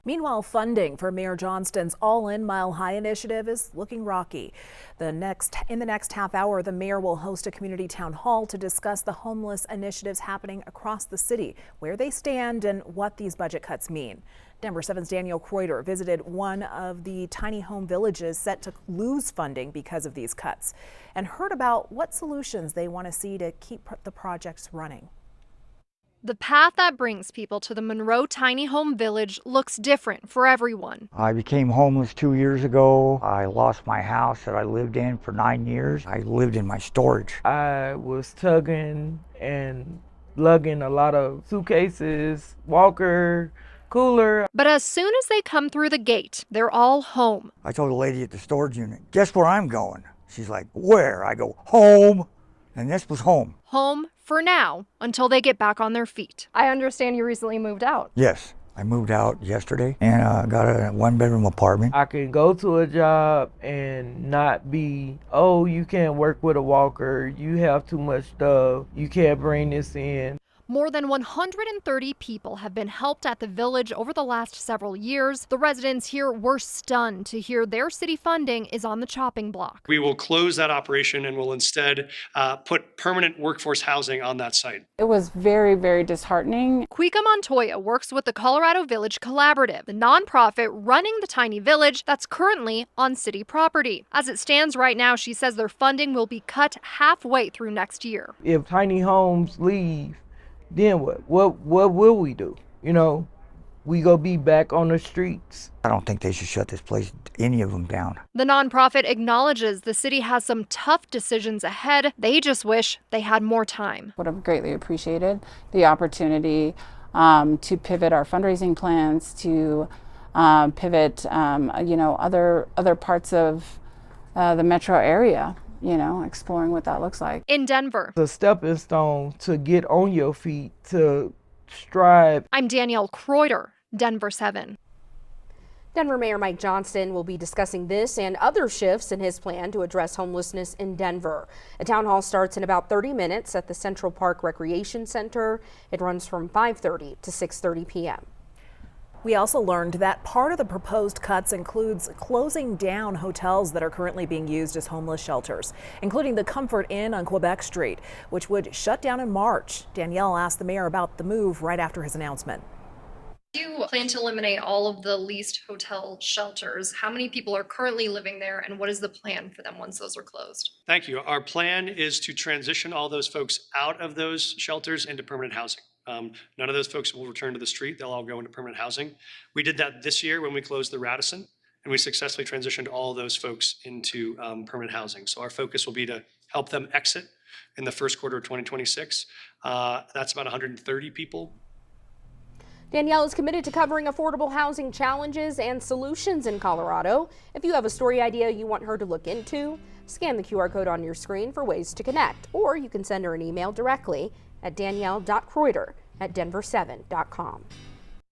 Meanwhile, funding for Mayor Johnston's All-In Mile High initiative is looking rocky. In the next half hour, the mayor will host a community town hall to discuss the homeless initiatives happening across the city, where they stand and what these budget cuts mean. Denver 7's Danielle Kreuter visited one of the tiny home villages set to lose funding because of these cuts and heard about what solutions they want to see to keep the projects running. The path that brings people to the Monroe Tiny Home Village looks different for everyone. I became homeless 2 years ago. I lost my house that I lived in for 9 years. I lived in my storage. I was tugging and lugging a lot of suitcases, walker, cooler. But as soon as they come through the gate, they're all home. I told the lady at the storage unit, guess where I'm going? She's like, where? I go, home. And this was home. Home for now, until they get back on their feet. I understand you recently moved out. Yes, I moved out yesterday and got a one-bedroom apartment. I can go to a job and not be, oh, you can't work with a walker, you have too much stuff, you can't bring this in. More than 130 people have been helped at the village over the last several years. The residents here were stunned to hear their city funding is on the chopping block. We will close that operation and will instead put permanent workforce housing on that site. It was very, very disheartening. Cuica Montoya works with the Colorado Village Collaborative, the nonprofit running the tiny village that's currently on city property. As it stands right now, she says their funding will be cut halfway through next year. If tiny homes leave, then what? What will we do? You know, we go be back on the streets. I don't think they should shut this place, any of them, down. The nonprofit acknowledges the city has some tough decisions ahead. They just wish they had more time. Would have greatly appreciated the opportunity to pivot our fundraising plans, to pivot, other parts of the metro area. Exploring what that looks like. In Denver, The stepping stone to get on your feet, to strive. I'm Danielle Kreuter, Denver 7. Denver Mayor Mike Johnston will be discussing this and other shifts in his plan to address homelessness in Denver. A town hall starts in about 30 minutes at the Central Park Recreation Center. It runs from 5:30 to 6:30 p.m. We also learned that part of the proposed cuts includes closing down hotels that are currently being used as homeless shelters, including the Comfort Inn on Quebec Street, which would shut down in March. Danielle asked the mayor about the move right after his announcement. Do you plan to eliminate all of the leased hotel shelters? How many people are currently living there, and what is the plan for them once those are closed? Thank you. Our plan is to transition all those folks out of those shelters into permanent housing. None of those folks will return to the street. They'll all go into permanent housing. We did that this year when we closed the Radisson, and we successfully transitioned all those folks into permanent housing. So our focus will be to help them exit in the first quarter of 2026. That's about 130 people. Danielle is committed to covering affordable housing challenges and solutions in Colorado. If you have a story idea you want her to look into, scan the QR code on your screen for ways to connect, or you can send her an email directly at danielle.kreuter@denver7.com.